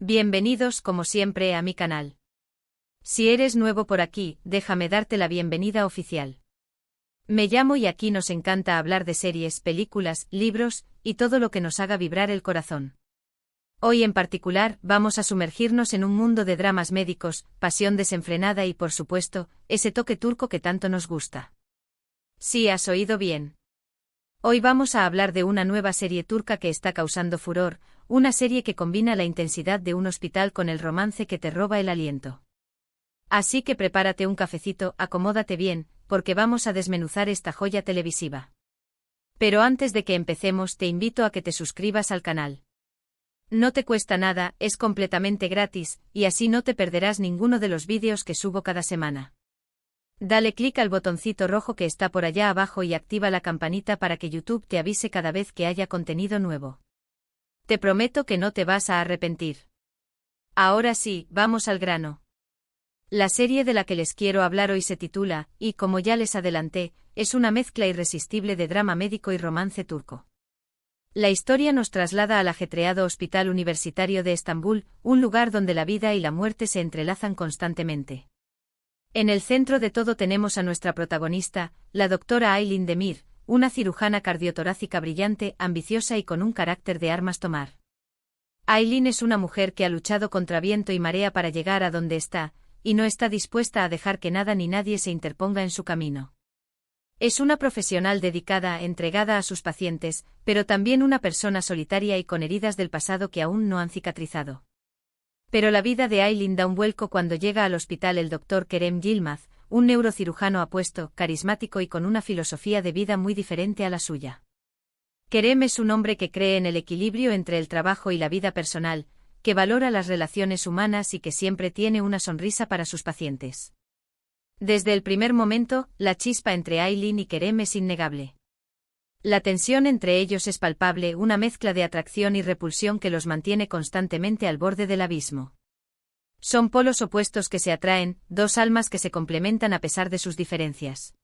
Bienvenidos como siempre a mi canal. Si eres nuevo por aquí, déjame darte la bienvenida oficial. Me llamo y aquí nos encanta hablar de series, películas, libros, y todo lo que nos haga vibrar el corazón. Hoy en particular, vamos a sumergirnos en un mundo de dramas médicos, pasión desenfrenada y por supuesto, ese toque turco que tanto nos gusta. Sí, has oído bien. Hoy vamos a hablar de una nueva serie turca que está causando furor, una serie que combina la intensidad de un hospital con el romance que te roba el aliento. Así que prepárate un cafecito, acomódate bien, porque vamos a desmenuzar esta joya televisiva. Pero antes de que empecemos te invito a que te suscribas al canal. No te cuesta nada, es completamente gratis, y así no te perderás ninguno de los vídeos que subo cada semana. Dale clic al botoncito rojo que está por allá abajo y activa la campanita para que YouTube te avise cada vez que haya contenido nuevo. Te prometo que no te vas a arrepentir. Ahora sí, vamos al grano. La serie de la que les quiero hablar hoy se titula, y como ya les adelanté, es una mezcla irresistible de drama médico y romance turco. La historia nos traslada al ajetreado Hospital Universitario de Estambul, un lugar donde la vida y la muerte se entrelazan constantemente. En el centro de todo tenemos a nuestra protagonista, la doctora Aylin Demir, una cirujana cardiotorácica brillante, ambiciosa y con un carácter de armas tomar. Aylin es una mujer que ha luchado contra viento y marea para llegar a donde está, y no está dispuesta a dejar que nada ni nadie se interponga en su camino. Es una profesional dedicada, entregada a sus pacientes, pero también una persona solitaria y con heridas del pasado que aún no han cicatrizado. Pero la vida de Aylin da un vuelco cuando llega al hospital el doctor Kerem Yilmaz, un neurocirujano apuesto, carismático y con una filosofía de vida muy diferente a la suya. Kerem es un hombre que cree en el equilibrio entre el trabajo y la vida personal, que valora las relaciones humanas y que siempre tiene una sonrisa para sus pacientes. Desde el primer momento, la chispa entre Aylin y Kerem es innegable. La tensión entre ellos es palpable, una mezcla de atracción y repulsión que los mantiene constantemente al borde del abismo. Son polos opuestos que se atraen, dos almas que se complementan a pesar de sus diferencias.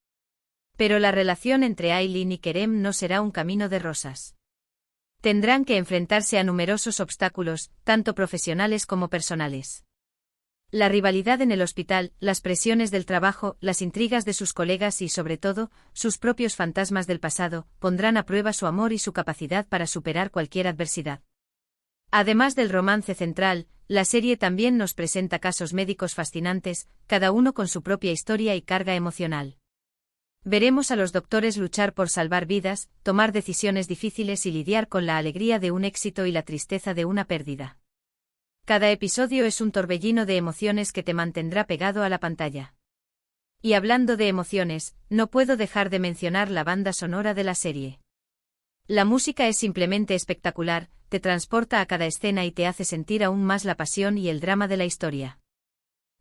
Pero la relación entre Aylin y Kerem no será un camino de rosas. Tendrán que enfrentarse a numerosos obstáculos, tanto profesionales como personales. La rivalidad en el hospital, las presiones del trabajo, las intrigas de sus colegas y, sobre todo, sus propios fantasmas del pasado, pondrán a prueba su amor y su capacidad para superar cualquier adversidad. Además del romance central, la serie también nos presenta casos médicos fascinantes, cada uno con su propia historia y carga emocional. Veremos a los doctores luchar por salvar vidas, tomar decisiones difíciles y lidiar con la alegría de un éxito y la tristeza de una pérdida. Cada episodio es un torbellino de emociones que te mantendrá pegado a la pantalla. Y hablando de emociones, no puedo dejar de mencionar la banda sonora de la serie. La música es simplemente espectacular, te transporta a cada escena y te hace sentir aún más la pasión y el drama de la historia.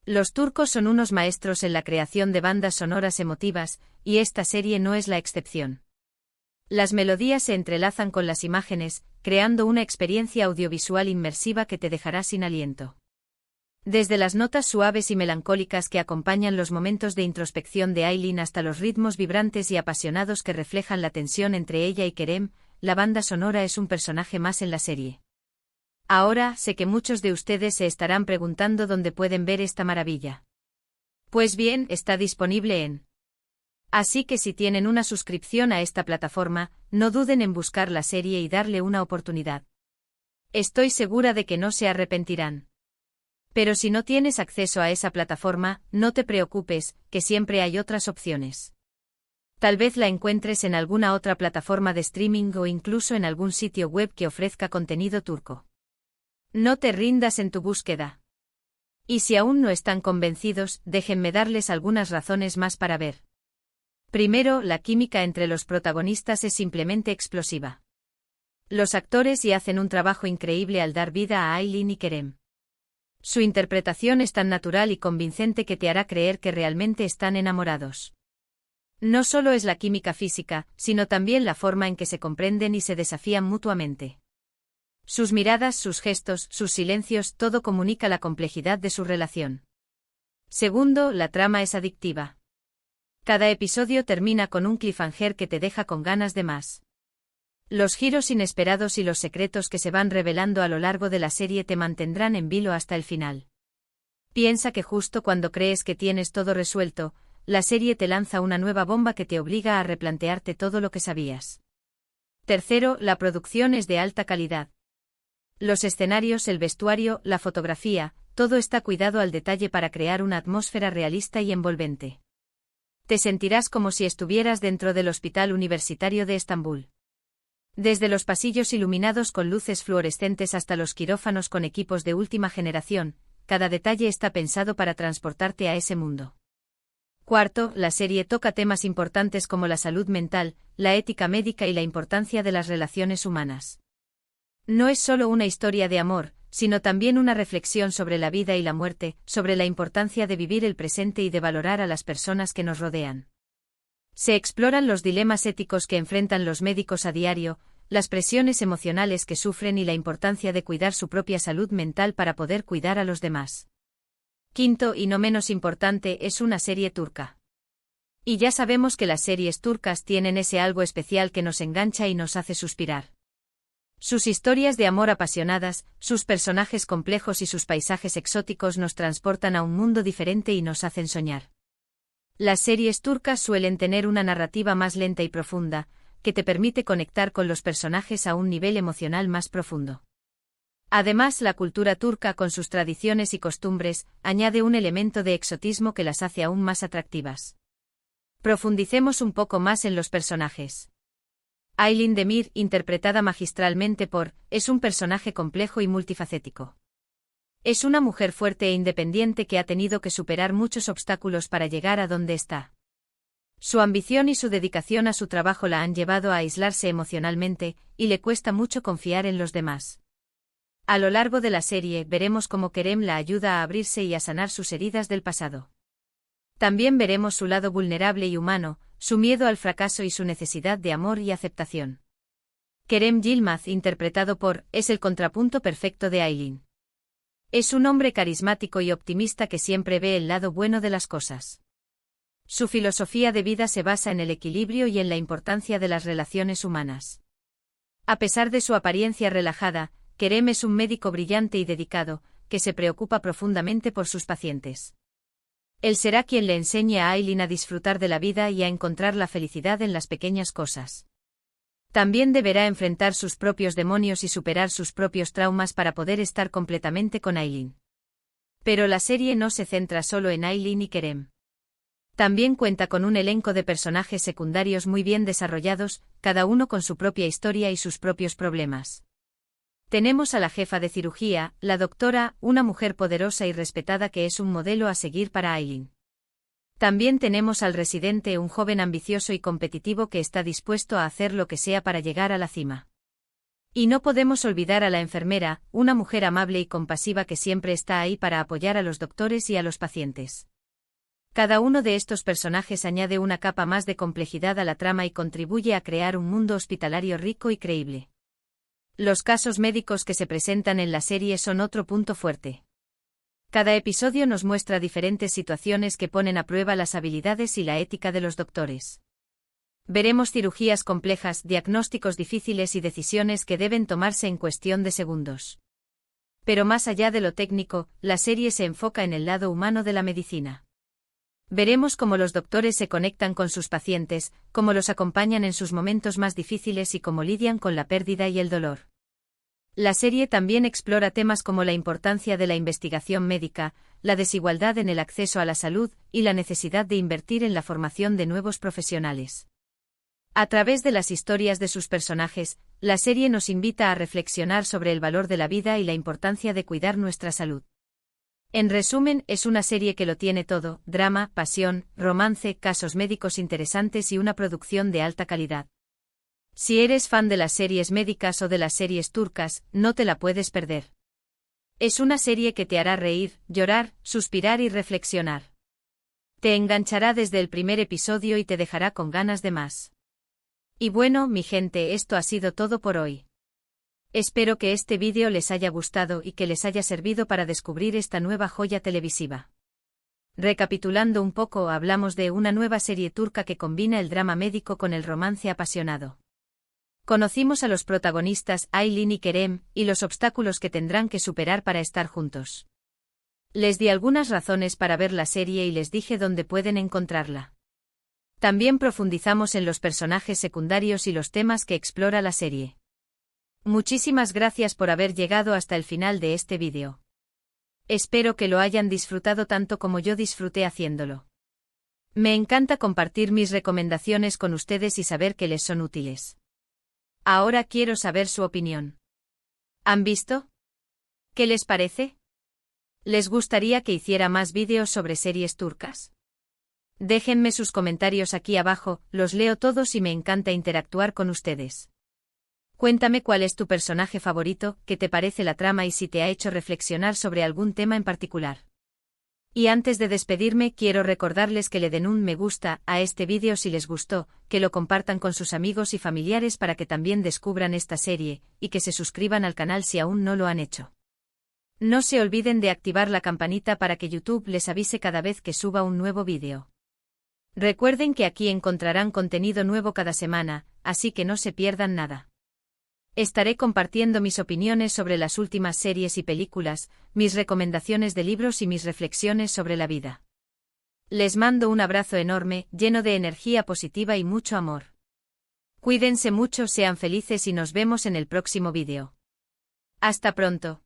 Los turcos son unos maestros en la creación de bandas sonoras emotivas, y esta serie no es la excepción. Las melodías se entrelazan con las imágenes, creando una experiencia audiovisual inmersiva que te dejará sin aliento. Desde las notas suaves y melancólicas que acompañan los momentos de introspección de Aylin hasta los ritmos vibrantes y apasionados que reflejan la tensión entre ella y Kerem, la banda sonora es un personaje más en la serie. Ahora, sé que muchos de ustedes se estarán preguntando dónde pueden ver esta maravilla. Pues bien, está disponible en. Así que si tienen una suscripción a esta plataforma, no duden en buscar la serie y darle una oportunidad. Estoy segura de que no se arrepentirán. Pero si no tienes acceso a esa plataforma, no te preocupes, que siempre hay otras opciones. Tal vez la encuentres en alguna otra plataforma de streaming o incluso en algún sitio web que ofrezca contenido turco. No te rindas en tu búsqueda. Y si aún no están convencidos, déjenme darles algunas razones más para ver. Primero, la química entre los protagonistas es simplemente explosiva. Los actores y hacen un trabajo increíble al dar vida a Aylin y Kerem. Su interpretación es tan natural y convincente que te hará creer que realmente están enamorados. No solo es la química física, sino también la forma en que se comprenden y se desafían mutuamente. Sus miradas, sus gestos, sus silencios, todo comunica la complejidad de su relación. Segundo, la trama es adictiva. Cada episodio termina con un cliffhanger que te deja con ganas de más. Los giros inesperados y los secretos que se van revelando a lo largo de la serie te mantendrán en vilo hasta el final. Piensa que justo cuando crees que tienes todo resuelto, la serie te lanza una nueva bomba que te obliga a replantearte todo lo que sabías. Tercero, la producción es de alta calidad. Los escenarios, el vestuario, la fotografía, todo está cuidado al detalle para crear una atmósfera realista y envolvente. Te sentirás como si estuvieras dentro del Hospital Universitario de Estambul. Desde los pasillos iluminados con luces fluorescentes hasta los quirófanos con equipos de última generación, cada detalle está pensado para transportarte a ese mundo. Cuarto, la serie toca temas importantes como la salud mental, la ética médica y la importancia de las relaciones humanas. No es solo una historia de amor, sino también una reflexión sobre la vida y la muerte, sobre la importancia de vivir el presente y de valorar a las personas que nos rodean. Se exploran los dilemas éticos que enfrentan los médicos a diario, las presiones emocionales que sufren y la importancia de cuidar su propia salud mental para poder cuidar a los demás. Quinto y no menos importante, es una serie turca. Y ya sabemos que las series turcas tienen ese algo especial que nos engancha y nos hace suspirar. Sus historias de amor apasionadas, sus personajes complejos y sus paisajes exóticos nos transportan a un mundo diferente y nos hacen soñar. Las series turcas suelen tener una narrativa más lenta y profunda, que te permite conectar con los personajes a un nivel emocional más profundo. Además, la cultura turca con sus tradiciones y costumbres, añade un elemento de exotismo que las hace aún más atractivas. Profundicemos un poco más en los personajes. Aylin Demir, interpretada magistralmente por, es un personaje complejo y multifacético. Es una mujer fuerte e independiente que ha tenido que superar muchos obstáculos para llegar a donde está. Su ambición y su dedicación a su trabajo la han llevado a aislarse emocionalmente, y le cuesta mucho confiar en los demás. A lo largo de la serie veremos cómo Kerem la ayuda a abrirse y a sanar sus heridas del pasado. También veremos su lado vulnerable y humano, su miedo al fracaso y su necesidad de amor y aceptación. Kerem Yilmaz, interpretado por, es el contrapunto perfecto de Aylin. Es un hombre carismático y optimista que siempre ve el lado bueno de las cosas. Su filosofía de vida se basa en el equilibrio y en la importancia de las relaciones humanas. A pesar de su apariencia relajada, Kerem es un médico brillante y dedicado, que se preocupa profundamente por sus pacientes. Él será quien le enseñe a Aylin a disfrutar de la vida y a encontrar la felicidad en las pequeñas cosas. También deberá enfrentar sus propios demonios y superar sus propios traumas para poder estar completamente con Aylin. Pero la serie no se centra solo en Aylin y Kerem. También cuenta con un elenco de personajes secundarios muy bien desarrollados, cada uno con su propia historia y sus propios problemas. Tenemos a la jefa de cirugía, la doctora, una mujer poderosa y respetada que es un modelo a seguir para Aylin. También tenemos al residente, un joven ambicioso y competitivo que está dispuesto a hacer lo que sea para llegar a la cima. Y no podemos olvidar a la enfermera, una mujer amable y compasiva que siempre está ahí para apoyar a los doctores y a los pacientes. Cada uno de estos personajes añade una capa más de complejidad a la trama y contribuye a crear un mundo hospitalario rico y creíble. Los casos médicos que se presentan en la serie son otro punto fuerte. Cada episodio nos muestra diferentes situaciones que ponen a prueba las habilidades y la ética de los doctores. Veremos cirugías complejas, diagnósticos difíciles y decisiones que deben tomarse en cuestión de segundos. Pero más allá de lo técnico, la serie se enfoca en el lado humano de la medicina. Veremos cómo los doctores se conectan con sus pacientes, cómo los acompañan en sus momentos más difíciles y cómo lidian con la pérdida y el dolor. La serie también explora temas como la importancia de la investigación médica, la desigualdad en el acceso a la salud y la necesidad de invertir en la formación de nuevos profesionales. A través de las historias de sus personajes, la serie nos invita a reflexionar sobre el valor de la vida y la importancia de cuidar nuestra salud. En resumen, es una serie que lo tiene todo: drama, pasión, romance, casos médicos interesantes y una producción de alta calidad. Si eres fan de las series médicas o de las series turcas, no te la puedes perder. Es una serie que te hará reír, llorar, suspirar y reflexionar. Te enganchará desde el primer episodio y te dejará con ganas de más. Y bueno, mi gente, esto ha sido todo por hoy. Espero que este vídeo les haya gustado y que les haya servido para descubrir esta nueva joya televisiva. Recapitulando un poco, hablamos de una nueva serie turca que combina el drama médico con el romance apasionado. Conocimos a los protagonistas Aileen y Kerem, y los obstáculos que tendrán que superar para estar juntos. Les di algunas razones para ver la serie y les dije dónde pueden encontrarla. También profundizamos en los personajes secundarios y los temas que explora la serie. Muchísimas gracias por haber llegado hasta el final de este vídeo. Espero que lo hayan disfrutado tanto como yo disfruté haciéndolo. Me encanta compartir mis recomendaciones con ustedes y saber que les son útiles. Ahora quiero saber su opinión. ¿Han visto? ¿Qué les parece? ¿Les gustaría que hiciera más vídeos sobre series turcas? Déjenme sus comentarios aquí abajo, los leo todos y me encanta interactuar con ustedes. Cuéntame cuál es tu personaje favorito, qué te parece la trama y si te ha hecho reflexionar sobre algún tema en particular. Y antes de despedirme quiero recordarles que le den un me gusta a este vídeo si les gustó, que lo compartan con sus amigos y familiares para que también descubran esta serie, y que se suscriban al canal si aún no lo han hecho. No se olviden de activar la campanita para que YouTube les avise cada vez que suba un nuevo vídeo. Recuerden que aquí encontrarán contenido nuevo cada semana, así que no se pierdan nada. Estaré compartiendo mis opiniones sobre las últimas series y películas, mis recomendaciones de libros y mis reflexiones sobre la vida. Les mando un abrazo enorme, lleno de energía positiva y mucho amor. Cuídense mucho, sean felices y nos vemos en el próximo vídeo. Hasta pronto.